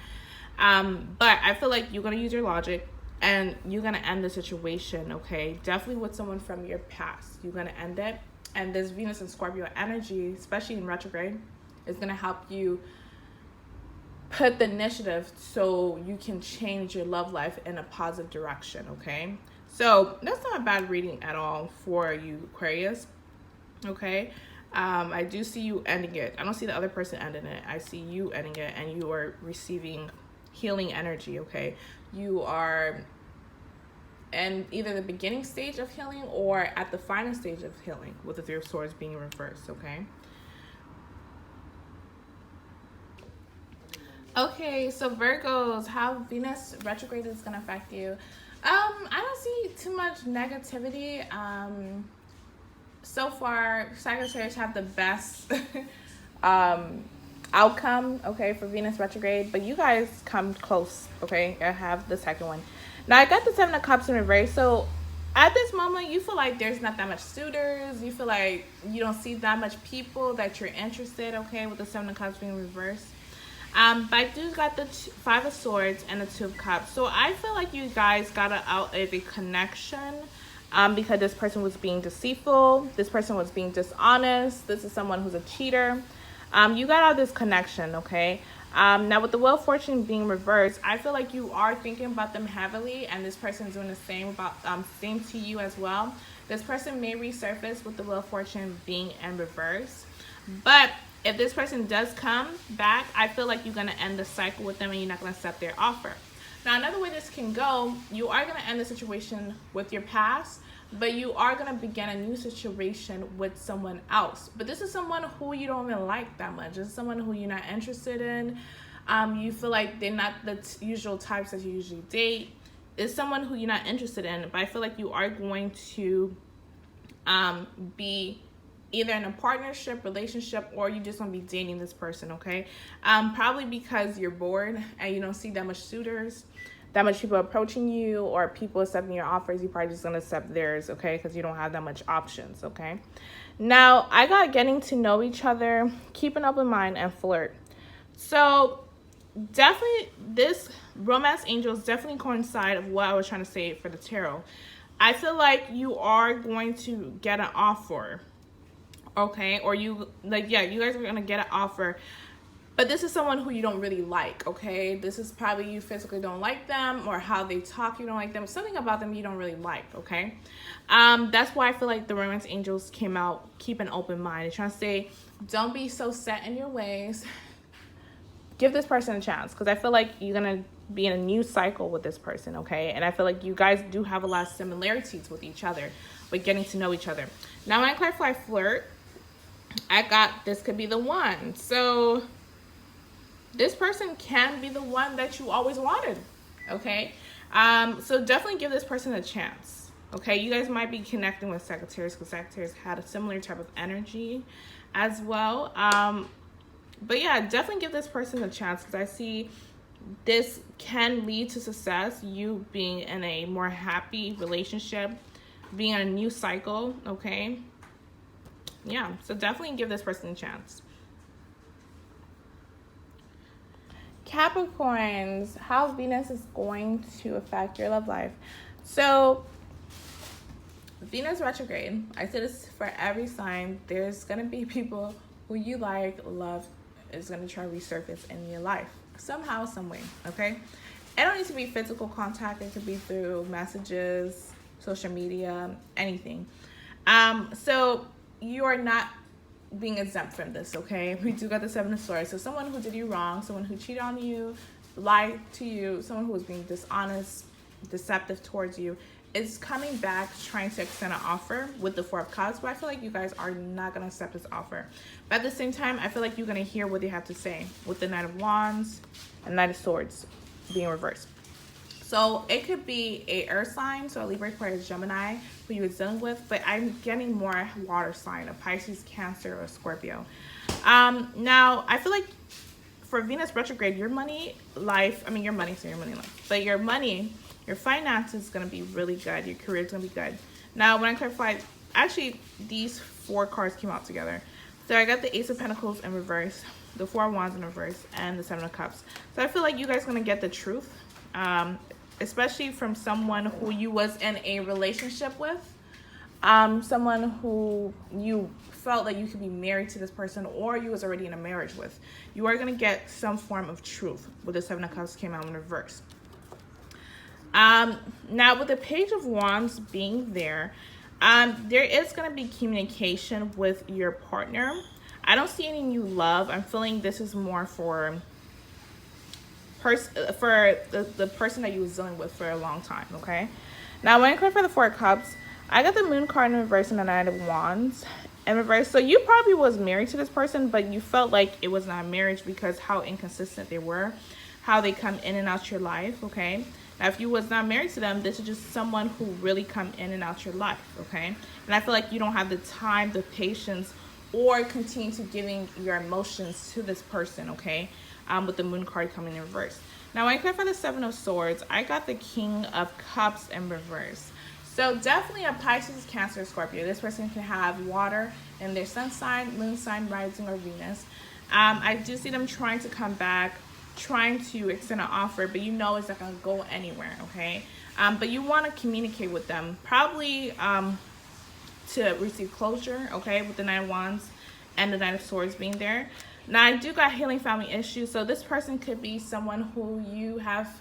But I feel like you're going to use your logic and you're going to end the situation, okay? Definitely with someone from your past. You're going to end it. And this Venus and Scorpio energy, especially in retrograde, is going to help you put the initiative so you can change your love life in a positive direction, okay? So that's not a bad reading at all for you, Aquarius, okay? I do see you ending it. I don't see the other person ending it. I see you ending it, and you are receiving healing energy, okay? You are in either the beginning stage of healing or at the final stage of healing with the Three of Swords being reversed, okay? Okay, so Virgos, how Venus retrograde is going to affect you. I don't see too much negativity. So far, Sagittarius have the best outcome, okay, for Venus retrograde. But you guys come close, okay? I have the second one. Now, I got the Seven of Cups in reverse. So at this moment, you feel like there's not that much suitors. You feel like you don't see that much people that you're interested, okay, with the Seven of Cups being reversed. But I do got the Five of Swords and the Two of Cups. So I feel like you guys got out of a connection because this person was being deceitful. This person was being dishonest. This is someone who's a cheater. You got out of this connection, okay? Now with the Wheel of Fortune being reversed, I feel like you are thinking about them heavily, and this person is doing the same to you as well. This person may resurface with the Wheel of Fortune being in reverse. But if this person does come back, I feel like you're going to end the cycle with them and you're not going to accept their offer. Now, another way this can go, you are going to end the situation with your past, but you are going to begin a new situation with someone else. But this is someone who you don't even like that much. This is someone who you're not interested in. You feel like they're not the usual types that you usually date. It's someone who you're not interested in, but I feel like you are going to be either in a partnership, relationship, or you just want to be dating this person, okay? Probably because you're bored and you don't see that much suitors, that much people approaching you, or people accepting your offers. You're probably just going to accept theirs, okay? Because you don't have that much options, okay? Now, I got getting to know each other, keep an open mind, and flirt. So definitely this romance angels definitely coincide of what I was trying to say for the tarot. I feel like you are going to get an offer, okay? Or you guys are gonna get an offer. But this is someone who you don't really like, okay? This is probably you physically don't like them, or how they talk, you don't like them. Something about them you don't really like, okay? That's why I feel like the romance angels came out, keep an open mind. They're trying to say, don't be so set in your ways. Give this person a chance, because I feel like you're going to be in a new cycle with this person, okay? And I feel like you guys do have a lot of similarities with each other, with getting to know each other. Now, when I clarify flirt, I got this could be the one. So this person can be the one that you always wanted, okay? So definitely give this person a chance, okay? You guys might be connecting with Sagittarius, because Sagittarius had a similar type of energy as well. But yeah, definitely give this person a chance, because I see this can lead to success, you being in a more happy relationship, being in a new cycle, okay? Yeah, so definitely give this person a chance. Capricorns, how Venus is going to affect your love life. So Venus retrograde, I said this for every sign. There's going to be people who you like, love, is going to try to resurface in your life somehow, some way, okay? It don't need to be physical contact. It could be through messages, social media, anything. So you are not being exempt from this, okay? We do got the Seven of Swords. So someone who did you wrong, someone who cheated on you, lied to you, someone who was being dishonest, deceptive towards you, is coming back trying to extend an offer with the Four of Cups, but I feel like you guys are not going to accept this offer. But at the same time, I feel like you're going to hear what they have to say with the Knight of Wands and Knight of Swords being reversed. So it could be a earth sign, so a Libra, Aquarius, Gemini, who you were dealing with, but I'm getting more water sign, a Pisces, Cancer, or Scorpio. Now, I feel like for Venus retrograde, your money life, I mean your money life, but your money, your finances is going to be really good. Your career is going to be good. Now, when I clarify, actually, these four cards came out together. So I got the Ace of Pentacles in reverse, the Four of Wands in reverse, and the Seven of Cups. So I feel like you guys are going to get the truth, especially from someone who you was in a relationship with, someone who you felt that you could be married to this person, or you was already in a marriage with. You are going to get some form of truth with the Seven of Cups came out in reverse. Now with the Page of Wands being there, there is going to be communication with your partner. I don't see any new love. I'm feeling this is more for the person that you was dealing with for a long time, okay? Now when I card for the Four of Cups, I got the Moon card in reverse and the Knight of Wands in reverse. So you probably was married to this person, but you felt like it was not a marriage because how inconsistent they were, how they come in and out your life, okay? Now, if you was not married to them, this is just someone who really come in and out your life, okay? And I feel like you don't have the time, the patience, or continue to giving your emotions to this person, okay? With the Moon card coming in reverse. Now, when I clear for the Seven of Swords, I got the King of Cups in reverse. So definitely a Pisces, Cancer, Scorpio. This person can have water in their sun sign, moon sign, rising, or Venus. I do see them trying to come back, trying to extend an offer, but you know it's not going to go anywhere, okay? But you want to communicate with them, probably to receive closure, okay, with the Nine of Wands and the Knight of Swords being there. Now, I do got healing family issues, so this person could be someone who you have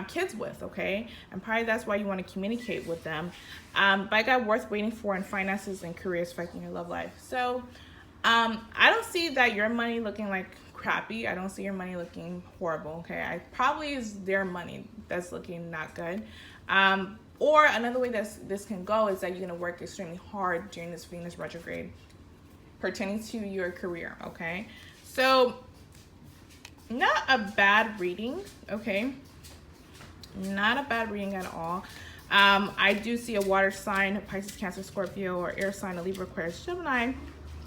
kids with, okay? And probably that's why you want to communicate with them. But I got worth waiting for in finances and careers affecting your love life. So I don't see that your money looking like crappy. I don't see your money looking horrible, okay? I probably is their money that's looking not good. Or another way that this can go is that you're going to work extremely hard during this Venus retrograde pertaining to your career, okay? So not a bad reading, okay? Not a bad reading at all. I do see a water sign, Pisces, Cancer, Scorpio, or air sign, a Libra, Aquarius, Gemini,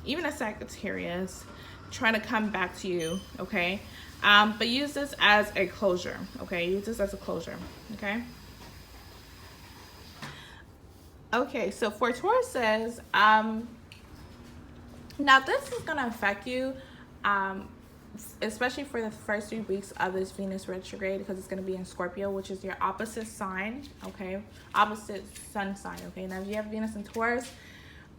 even a Sagittarius trying to come back to you, okay? But use this as a closure, okay? Use this as a closure, okay? Okay, so for Taurus says, now this is gonna affect you especially for the first 3 weeks of this Venus retrograde, because it's going to be in Scorpio, which is your opposite sign, okay? Opposite sun sign, okay? Now, if you have Venus in Taurus,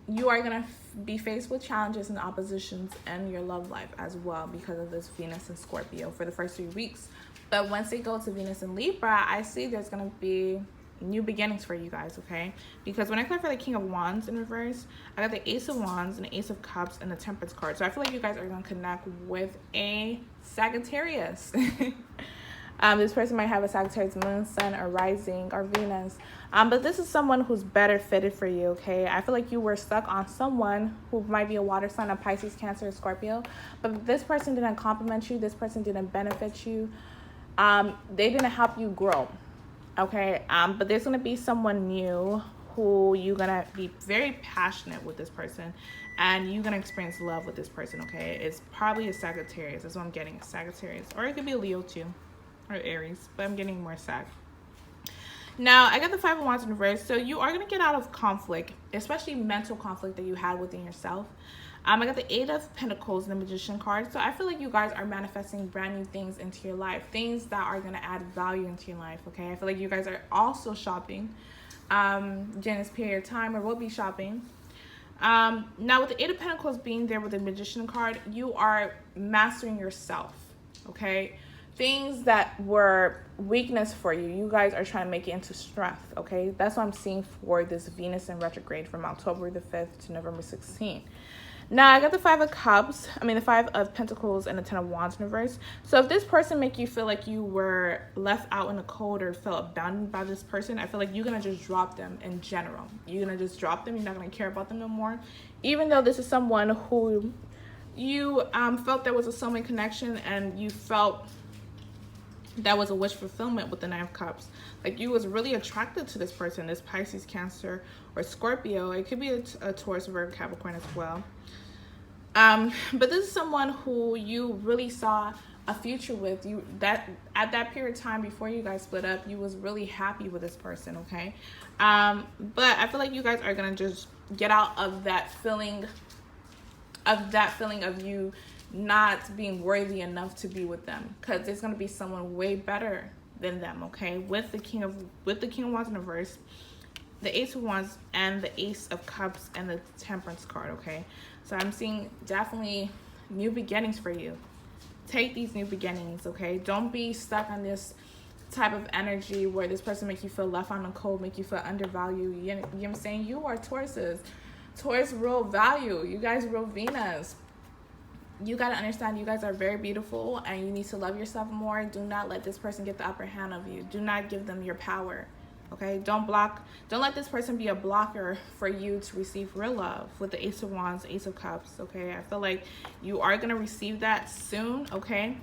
you are going to be faced with challenges and oppositions in your love life as well because of this Venus in Scorpio for the first 3 weeks. But once they go to Venus in Libra, I see there's going to be new beginnings for you guys, okay? Because when I click for the King of Wands in reverse, I got the Ace of Wands and the Ace of Cups and the Temperance card. So I feel like you guys are going to connect with a Sagittarius. This person might have a Sagittarius moon, sun, or rising, or Venus. But this is someone who's better fitted for you, okay? I feel like you were stuck on someone who might be a water sign, a Pisces, Cancer, or Scorpio. But this person didn't compliment you. This person didn't benefit you. They didn't help you grow. Okay, but there's going to be someone new who you're going to be very passionate with this person, and you're going to experience love with this person, okay? It's probably a Sagittarius. That's what I'm getting, a Sagittarius. Or it could be a Leo too, or Aries, but I'm getting more Sag. Now, I got the Five of Wands in reverse, so you are going to get out of conflict, especially mental conflict that you had within yourself. I got the Eight of Pentacles and the Magician card. So I feel like you guys are manifesting brand new things into your life. Things that are going to add value into your life, okay? I feel like you guys are also shopping during this period of time, or will be shopping. Now with the Eight of Pentacles being there with the Magician card, you are mastering yourself, okay? Things that were weakness for you, you guys are trying to make it into strength, okay? That's what I'm seeing for this Venus in retrograde from October the 5th to November 16th. Now, I got the Five of Cups, the Five of Pentacles and the Ten of Wands in reverse. So if this person make you feel like you were left out in the cold or felt abandoned by this person, I feel like you're going to just drop them in general. You're going to just drop them. You're not going to care about them no more. Even though this is someone who you felt there was a soulmate connection, and you felt that was a wish fulfillment with the Nine of Cups. Like, you was really attracted to this person, this Pisces, Cancer, or Scorpio. It could be a Taurus, Virgo, Capricorn as well. But this is someone who you really saw a future with. You that at that period of time before you guys split up, you was really happy with this person, okay? But I feel like you guys are gonna just get out of that feeling of you not being worthy enough to be with them, because there's gonna be someone way better than them, okay? With the King of Wands in reverse, the Ace of Wands and the Ace of Cups and the Temperance card, okay? So I'm seeing definitely new beginnings for you. Take these new beginnings, okay? Don't be stuck on this type of energy where this person makes you feel left on the cold, make you feel undervalued. You know what I'm saying? You are Tauruses. Taurus rule value. You guys rule Venus. You got to understand you guys are very beautiful, and you need to love yourself more. Do not let this person get the upper hand of you. Do not give them your power. Okay, don't let this person be a blocker for you to receive real love with the Ace of Wands, Ace of Cups, okay? I feel like you are going to receive that soon, okay?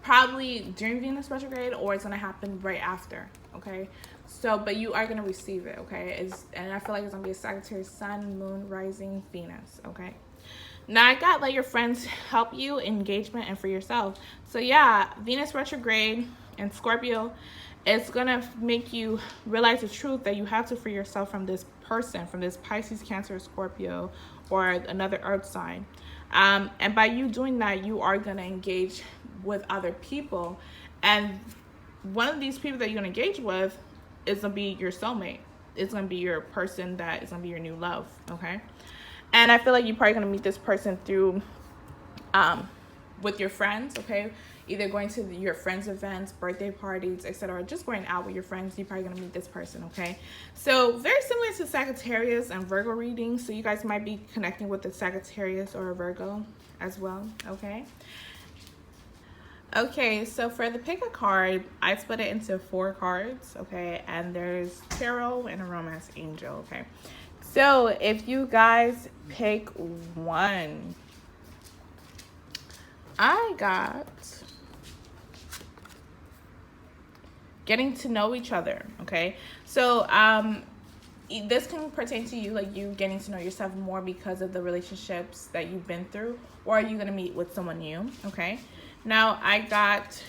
Probably during Venus retrograde, or it's going to happen right after, okay? So, but you are going to receive it, okay? And I feel like it's going to be a Sagittarius, Sun, Moon, Rising, Venus, okay? Now, I got let your friends help you, engagement, and for yourself. So, yeah, Venus retrograde and Scorpio, it's going to make you realize the truth that you have to free yourself from this person, from this Pisces, Cancer, Scorpio, or another earth sign. And by you doing that, you are going to engage with other people. And one of these people that you're going to engage with is going to be your soulmate. It's going to be your person that is going to be your new love, okay? And I feel like you're probably going to meet this person through, with your friends, okay? Either going to your friends' events, birthday parties, etc. Just going out with your friends, you're probably going to meet this person, okay? So very similar to Sagittarius and Virgo readings. So you guys might be connecting with a Sagittarius or a Virgo as well, okay? Okay, so for the pick a card, I split it into 4 cards, okay? And there's tarot and a romance angel, okay? So if you guys pick one, I got getting to know each other, okay? So this can pertain to you, like you getting to know yourself more because of the relationships that you've been through, or are you going to meet with someone new, okay? Now I got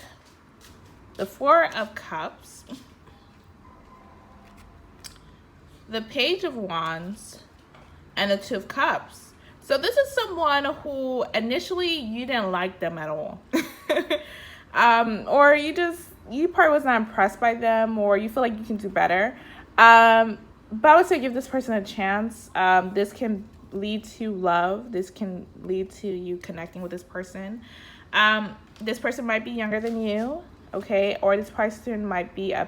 the Four of Cups, the Page of Wands, and the Two of Cups. So this is someone who initially you didn't like them at all. Or you probably was not impressed by them, or you feel like you can do better. But I would say give this person a chance. This can lead to love. This can lead to you connecting with this person. This person might be younger than you, okay? Or this person might be a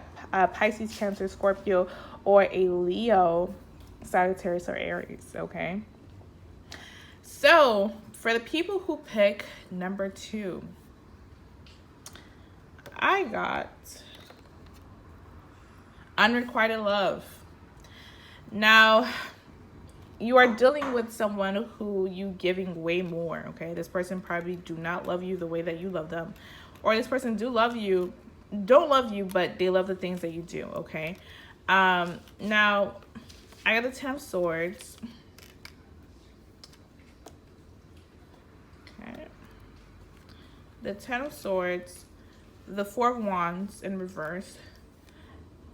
Pisces, Cancer, Scorpio, or a Leo, Sagittarius, or Aries, okay? So, for the people who pick number 2, I got unrequited love. Now, you are dealing with someone who you giving way more, okay? This person probably do not love you the way that you love them. Or this person don't love you, but they love the things that you do, okay? Now, I got the 10 of Swords. Okay. The 10 of Swords, the 4 of Wands in reverse,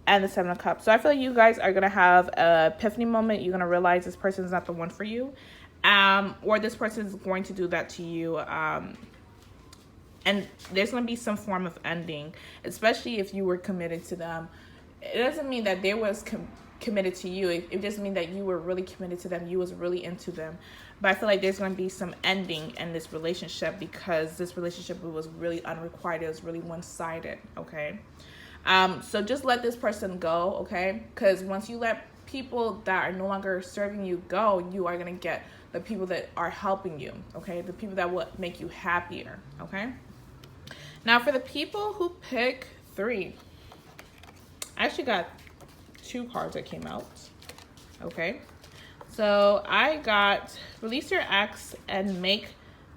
and the 7 of Cups. So I feel like you guys are going to have an epiphany moment. You're going to realize this person is not the one for you. Or this person is going to do that to you. And there's going to be some form of ending, especially if you were committed to them. It doesn't mean that they was committed to you. It just means that you were really committed to them. You was really into them. But I feel like there's going to be some ending in this relationship because this relationship was really unrequited. It was really one-sided, okay? So just let this person go, okay? Because once you let people that are no longer serving you go, you are going to get the people that are helping you, okay? The people that will make you happier, okay? Now, for the people who pick 3, I actually got 2 cards that came out, okay? So I got release your ex and make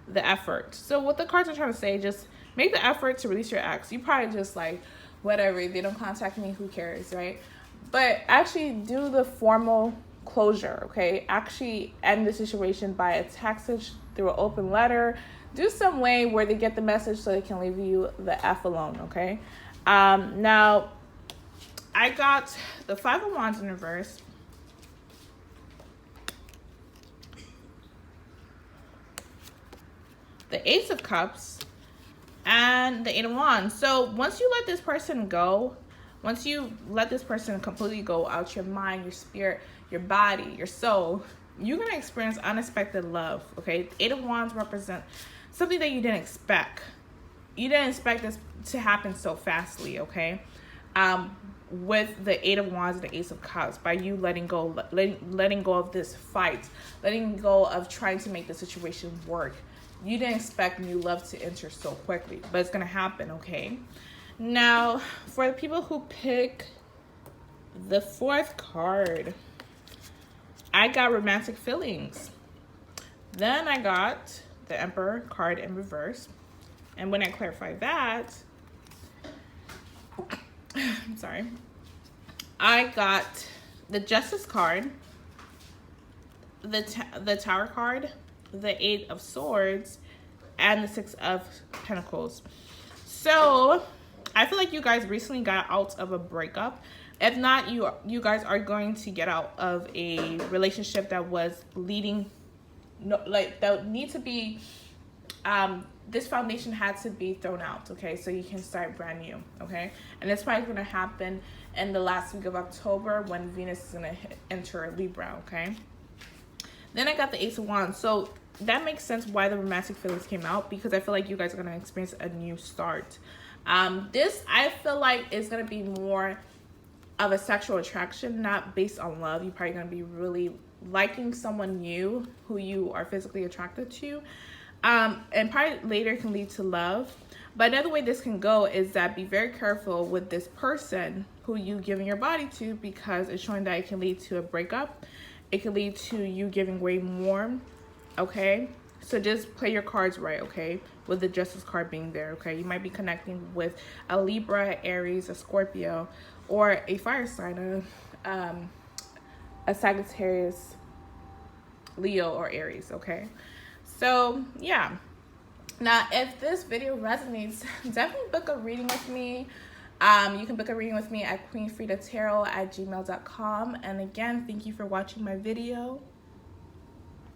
the effort. So what the cards are trying to say, just make the effort to release your ex. You probably just like, whatever, they don't contact me, who cares, right? But actually do the formal closure, okay? Actually end the situation by a text through an open letter. Do some way where they get the message so they can leave you the F alone, okay? Now, I got the 5 of Wands in reverse. The Ace of Cups. And the 8 of Wands. So once you let this person go, once you let this person completely go out your mind, your spirit, your body, your soul, you're going to experience unexpected love, okay? The 8 of Wands represent something that you didn't expect. You didn't expect this to happen so fastly, okay? With the 8 of Wands and the Ace of Cups, by you letting go of this fight, letting go of trying to make the situation work. You didn't expect new love to enter so quickly, but it's going to happen, okay? Now, for the people who pick the 4th card, I got romantic feelings. Then I got the Emperor card in reverse. And when I clarify that, I'm sorry, I got the Justice card, the Tower card, the 8 of Swords, and the 6 of Pentacles. So I feel like you guys recently got out of a breakup. If not, you guys are going to get out of a relationship that was leading, that need to be, this foundation had to be thrown out, okay? So you can start brand new, okay? And it's probably going to happen in the last week of October when Venus is going to enter Libra, okay? Then I got the Ace of Wands. So that makes sense why the romantic feelings came out, because I feel like you guys are going to experience a new start. This, I feel like, is going to be more of a sexual attraction, not based on love. You're probably going to be really liking someone new who you are physically attracted to. And probably later can lead to love. But another way this can go is that be very careful with this person who you giving your body to, because it's showing that it can lead to a breakup. It can lead to you giving way more, okay? So just play your cards right, okay? With the Justice card being there, okay? You might be connecting with a Libra, Aries, a Scorpio, or a fire sign, a Sagittarius, Leo, or Aries, okay? So, yeah. Now, if this video resonates, definitely book a reading with me. You can book a reading with me at queenfredatarot@gmail.com. And again, thank you for watching my video.